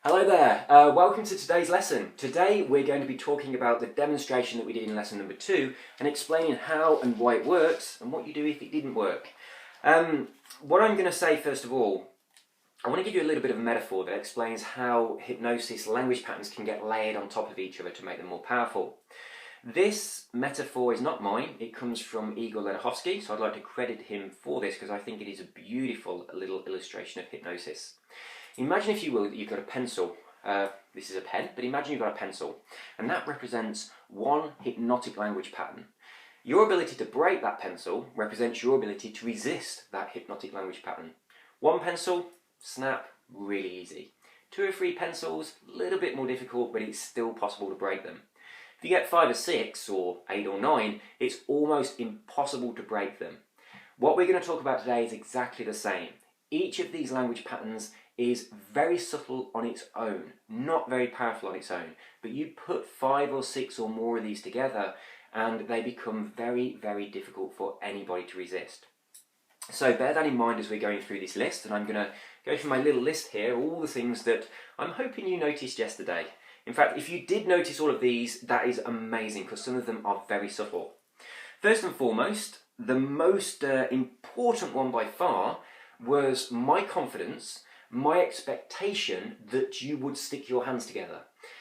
Hello there, welcome to today's lesson. Today we're going to be talking about the demonstration that we did in lesson number 2 and explaining how and why it works and what you do if it didn't work. What I'm going to say first of all, I want to give you a little bit of a metaphor that explains how hypnosis language patterns can get layered on top of each other to make them more powerful. This metaphor is not mine, it comes from Igor Ledochowski, so I'd like to credit him for this because I think it is a beautiful little illustration of hypnosis. Imagine, if you will, that you've got a pencil. This is a pen, but imagine you've got a pencil, and that represents one hypnotic language pattern. Your ability to break that pencil represents your ability to resist that hypnotic language pattern. One pencil, snap, really easy. 2 or 3 pencils, a little bit more difficult, but it's still possible to break them. If you get 5 or 6, or 8 or 9, it's almost impossible to break them. What we're going to talk about today is exactly the same. Each of these language patterns is very subtle on its own, not very powerful on its own, but you put 5 or 6 or more of these together and they become very, very difficult for anybody to resist. So bear that in mind as we're going through this list, and I'm going to go through my little list here, all the things that I'm hoping you noticed yesterday. In fact, if you did notice all of these, that is amazing because some of them are very subtle. First and foremost, the most important one by far was my confidence, my expectation that you would stick your hands together.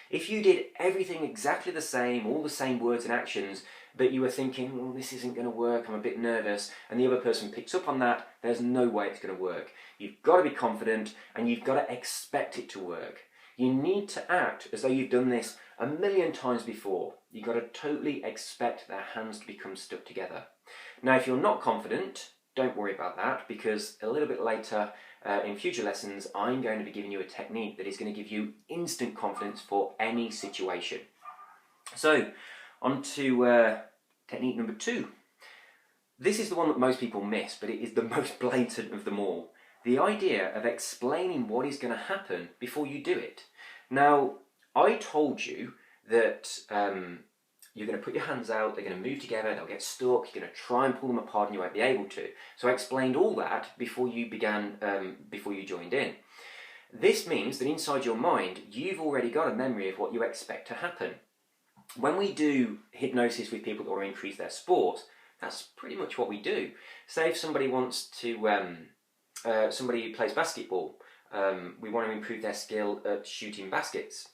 If you did everything exactly the same, all the same words and actions, but you were thinking, well, this isn't going to work, I'm a bit nervous, and the other person picks up on that, there's no way it's going to work. You've got to be confident and you've got to expect it to work. You need to act as though you've done this a million times before. You've got to totally expect their hands to become stuck together. Now, if you're not confident, don't worry about that, because a little bit later in future lessons I'm going to be giving you a technique that is going to give you instant confidence for any situation. So on to technique number 2. This is the one that most people miss, but it is the most blatant of them all. The idea of explaining what is going to happen before you do it. Now, I told you that you're going to put your hands out, they're going to move together, they'll get stuck, you're going to try and pull them apart and you won't be able to. So I explained all that before you joined in. This means that inside your mind, you've already got a memory of what you expect to happen. When we do hypnosis with people that want to increase their sport, that's pretty much what we do. Say if somebody wants to, somebody who plays basketball, we want to improve their skill at shooting baskets.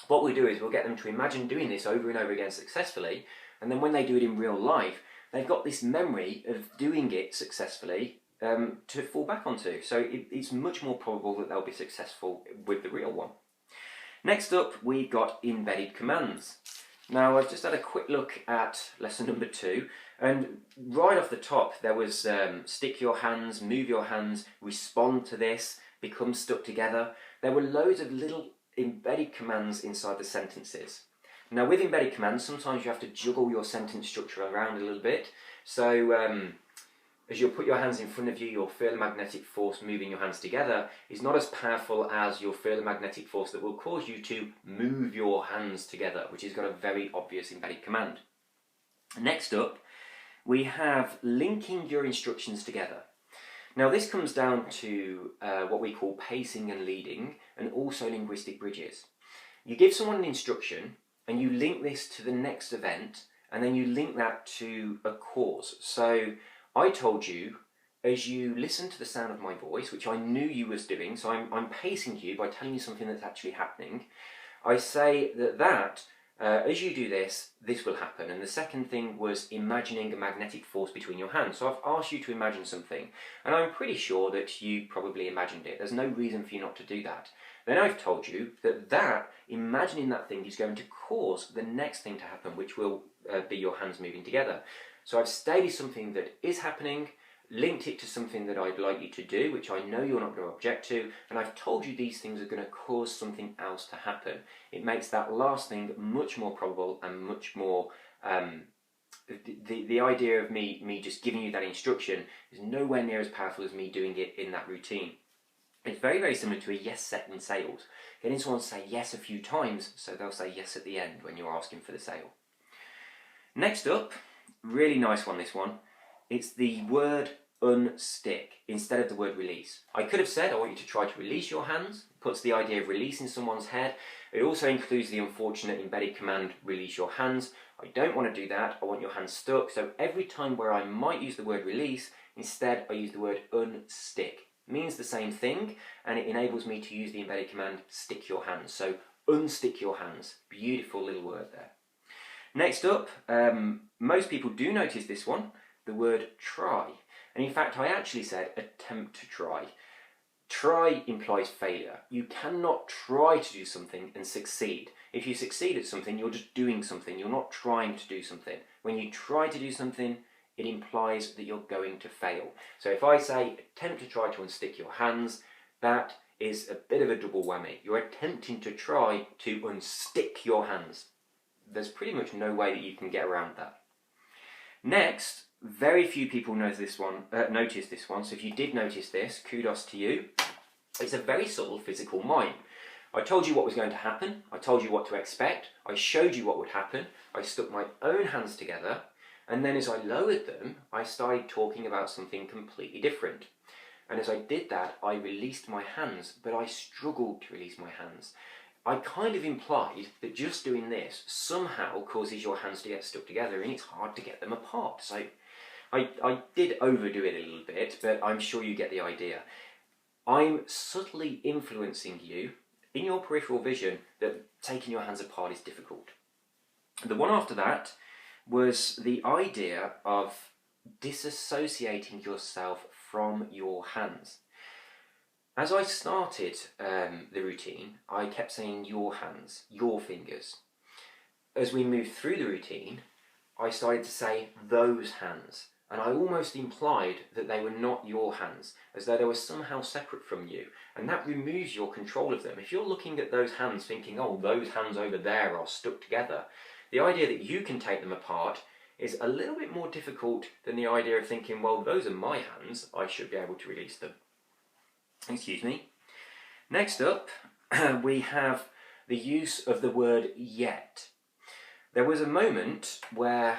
What we do is we'll get them to imagine doing this over and over again successfully, and then when they do it in real life, they've got this memory of doing it successfully to fall back onto. So it's much more probable that they'll be successful with the real one. Next up, we've got embedded commands. Now, I've just had a quick look at lesson number 2, and right off the top there was stick your hands, move your hands, respond to this, become stuck together. There were loads of little embedded commands inside the sentences. Now, with embedded commands, sometimes you have to juggle your sentence structure around a little bit. So as you'll put your hands in front of you, you'll feel a magnetic force moving your hands together is not as powerful as you'll feel a magnetic force that will cause you to move your hands together, which has got a very obvious embedded command. Next up, we have linking your instructions together. Now, this comes down to what we call pacing and leading, and also linguistic bridges. You give someone an instruction and you link this to the next event, and then you link that to a cause. So I told you, as you listen to the sound of my voice, which I knew you was doing, so I'm pacing you by telling you something that's actually happening. I say that as you do this, this will happen. And the second thing was imagining a magnetic force between your hands. So I've asked you to imagine something, and I'm pretty sure that you probably imagined it. There's no reason for you not to do that. Then I've told you that imagining that thing is going to cause the next thing to happen, which will be your hands moving together. So I've stated something that is happening, linked it to something that I'd like you to do, which I know you're not going to object to, and I've told you these things are going to cause something else to happen. It makes that last thing much more probable and much more... the idea of me just giving you that instruction is nowhere near as powerful as me doing it in that routine. It's very, very similar to a yes set in sales. Getting someone to say yes a few times so they'll say yes at the end when you're asking for the sale. Next up, really nice one, this one. It's the word unstick instead of the word release. I could have said I want you to try to release your hands, puts the idea of releasing someone's head. It also includes the unfortunate embedded command, release your hands. I don't want to do that, I want your hands stuck. So every time where I might use the word release, instead I use the word unstick. It means the same thing, and it enables me to use the embedded command, stick your hands. So unstick your hands, beautiful little word there. Next up, most people do notice this one, the word try. And in fact, I actually said attempt to try. Try implies failure. You cannot try to do something and succeed. If you succeed at something, you're just doing something. You're not trying to do something. When you try to do something, it implies that you're going to fail. So if I say attempt to try to unstick your hands, that is a bit of a double whammy. You're attempting to try to unstick your hands. There's pretty much no way that you can get around that. Next, very few people notice this one, so if you did notice this, kudos to you. It's a very subtle physical mime. I told you what was going to happen, I told you what to expect, I showed you what would happen, I stuck my own hands together, and then as I lowered them, I started talking about something completely different. And as I did that, I released my hands, but I struggled to release my hands. I kind of implied that just doing this somehow causes your hands to get stuck together and it's hard to get them apart. So I did overdo it a little bit, but I'm sure you get the idea. I'm subtly influencing you in your peripheral vision that taking your hands apart is difficult. The one after that was the idea of disassociating yourself from your hands. As I started the routine, I kept saying your hands, your fingers. As we moved through the routine, I started to say those hands, and I almost implied that they were not your hands, as though they were somehow separate from you, and that removes your control of them. If you're looking at those hands thinking, oh, those hands over there are stuck together, the idea that you can take them apart is a little bit more difficult than the idea of thinking, well, those are my hands, I should be able to release them. Excuse me. Next up, we have the use of the word yet. There was a moment where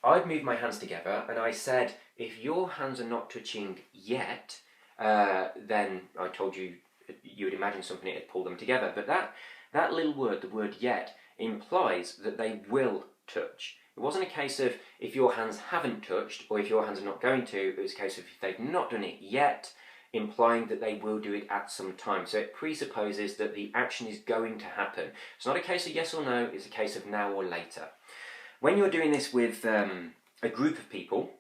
I'd moved my hands together and I said, if your hands are not touching yet, then I told you, you would imagine something that had pulled them together. But that little word, the word yet, implies that they will touch. It wasn't a case of if your hands haven't touched or if your hands are not going to. It was a case of if they've not done it yet, implying that they will do it at some time. So it presupposes that the action is going to happen. It's not a case of yes or no, it's a case of now or later. When you're doing this with a group of people,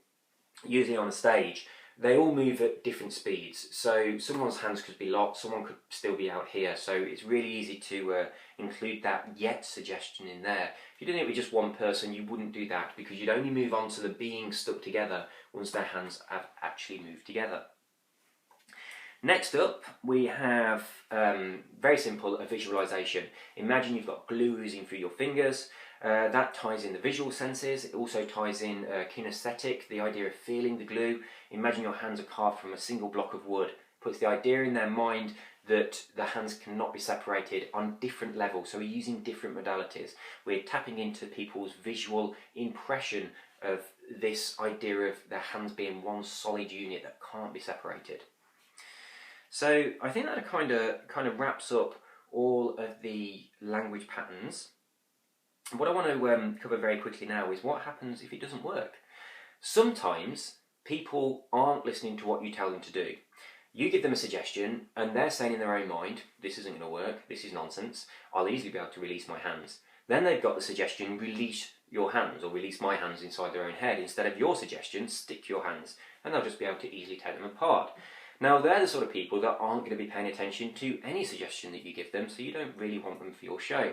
usually on a stage, they all move at different speeds. So someone's hands could be locked, someone could still be out here. So it's really easy to include that yet suggestion in there. If you're doing it with just one person, you wouldn't do that because you'd only move on to the being stuck together once their hands have actually moved together. Next up, we have, very simple, a visualization. Imagine you've got glue oozing through your fingers. That ties in the visual senses. It also ties in kinesthetic, the idea of feeling the glue. Imagine your hands are carved from a single block of wood. Puts the idea in their mind that the hands cannot be separated on different levels. So we're using different modalities. We're tapping into people's visual impression of this idea of their hands being one solid unit that can't be separated. So I think that kind of wraps up all of the language patterns. What I want to cover very quickly now is what happens if it doesn't work. Sometimes people aren't listening to what you tell them to do. You give them a suggestion and they're saying in their own mind, this isn't going to work, this is nonsense, I'll easily be able to release my hands. Then they've got the suggestion, release your hands, or release my hands inside their own head. Instead of your suggestion, stick your hands, and they'll just be able to easily take them apart. Now, they're the sort of people that aren't going to be paying attention to any suggestion that you give them, so you don't really want them for your show.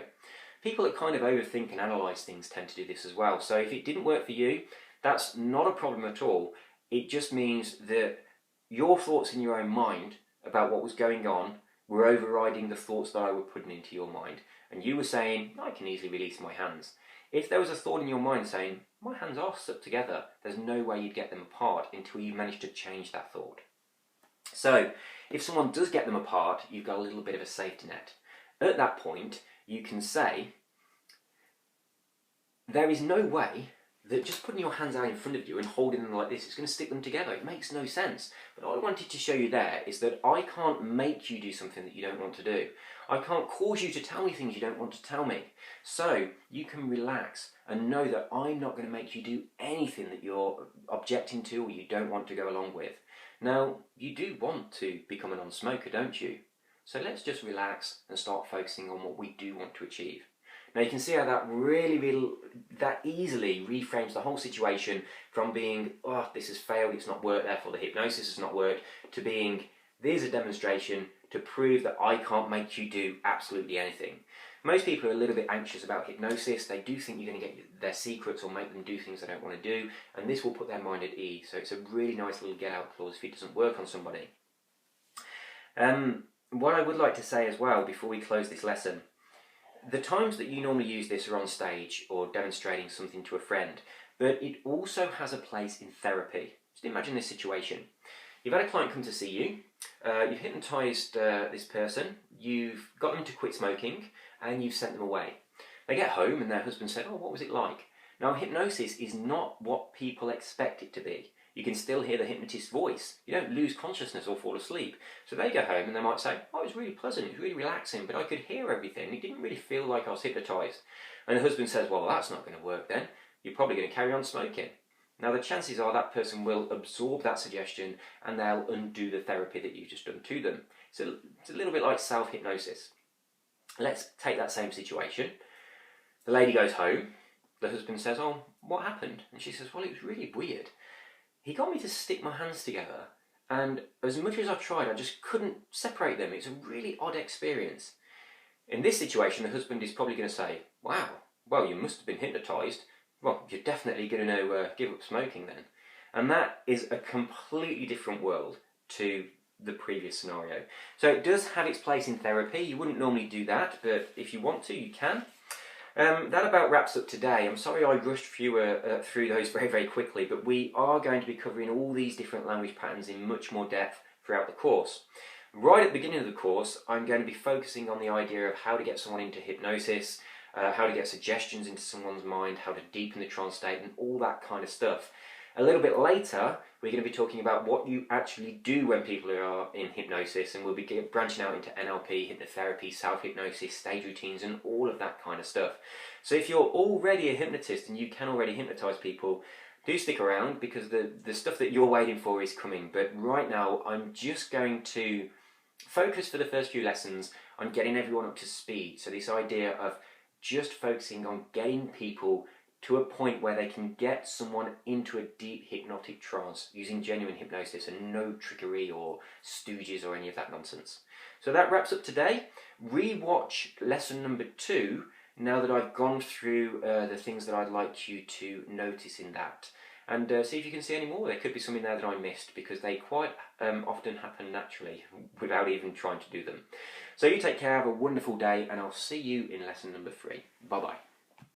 People that kind of overthink and analyse things tend to do this as well. So if it didn't work for you, that's not a problem at all. It just means that your thoughts in your own mind about what was going on were overriding the thoughts that I were putting into your mind. And you were saying, I can easily release my hands. If there was a thought in your mind saying, my hands are stuck together, there's no way you'd get them apart until you manage to change that thought. So, if someone does get them apart, you've got a little bit of a safety net. At that point, you can say, there is no way that just putting your hands out in front of you and holding them like this is going to stick them together. It makes no sense. But all I wanted to show you there is that I can't make you do something that you don't want to do. I can't cause you to tell me things you don't want to tell me. So you can relax and know that I'm not going to make you do anything that you're objecting to or you don't want to go along with. Now, you do want to become a non-smoker, don't you? So let's just relax and start focusing on what we do want to achieve. Now you can see how that that easily reframes the whole situation from being, oh, this has failed, it's not worked, therefore the hypnosis has not worked, to being, there's a demonstration to prove that I can't make you do absolutely anything. Most people are a little bit anxious about hypnosis. They do think you're going to get their secrets or make them do things they don't want to do, and this will put their mind at ease. So it's a really nice little get-out clause if it doesn't work on somebody. What I would like to say as well before we close this lesson, the times that you normally use this are on stage or demonstrating something to a friend, but it also has a place in therapy. Just imagine this situation. You've had a client come to see you, you've hypnotised this person, you've got them to quit smoking, and you've sent them away. They get home and their husband said, oh, what was it like? Now, hypnosis is not what people expect it to be. You can still hear the hypnotist's voice. You don't lose consciousness or fall asleep. So they go home and they might say, oh, it was really pleasant, it was really relaxing, but I could hear everything. It didn't really feel like I was hypnotised. And the husband says, well, that's not going to work then. You're probably going to carry on smoking. Now, the chances are that person will absorb that suggestion and they'll undo the therapy that you've just done to them. So it's a little bit like self-hypnosis. Let's take that same situation. The lady goes home. The husband says, oh, what happened? And she says, well, it was really weird. He got me to stick my hands together, and as much as I tried, I just couldn't separate them. It's a really odd experience. In this situation, the husband is probably going to say, wow, well, you must have been hypnotised. Well, you're definitely going to give up smoking then. And that is a completely different world to the previous scenario. So it does have its place in therapy. You wouldn't normally do that, but if you want to, you can. That about wraps up today. I'm sorry I rushed through those very, very quickly, but we are going to be covering all these different language patterns in much more depth throughout the course. Right at the beginning of the course, I'm going to be focusing on the idea of how to get someone into hypnosis, how to get suggestions into someone's mind, how to deepen the trance state, and all that kind of stuff. A little bit later, we're going to be talking about what you actually do when people are in hypnosis, and we'll be branching out into NLP, hypnotherapy, self-hypnosis, stage routines, and all of that kind of stuff. So if you're already a hypnotist and you can already hypnotise people, do stick around, because the stuff that you're waiting for is coming. But right now, I'm just going to focus for the first few lessons on getting everyone up to speed. So this idea of just focusing on getting people to a point where they can get someone into a deep hypnotic trance using genuine hypnosis and no trickery or stooges or any of that nonsense. So that wraps up today. Re-watch lesson number 2 now that I've gone through the things that I'd like you to notice in that. And see if you can see any more. There could be some in there that I missed, because they quite often happen naturally without even trying to do them. So you take care, have a wonderful day, and I'll see you in lesson number 3. Bye-bye.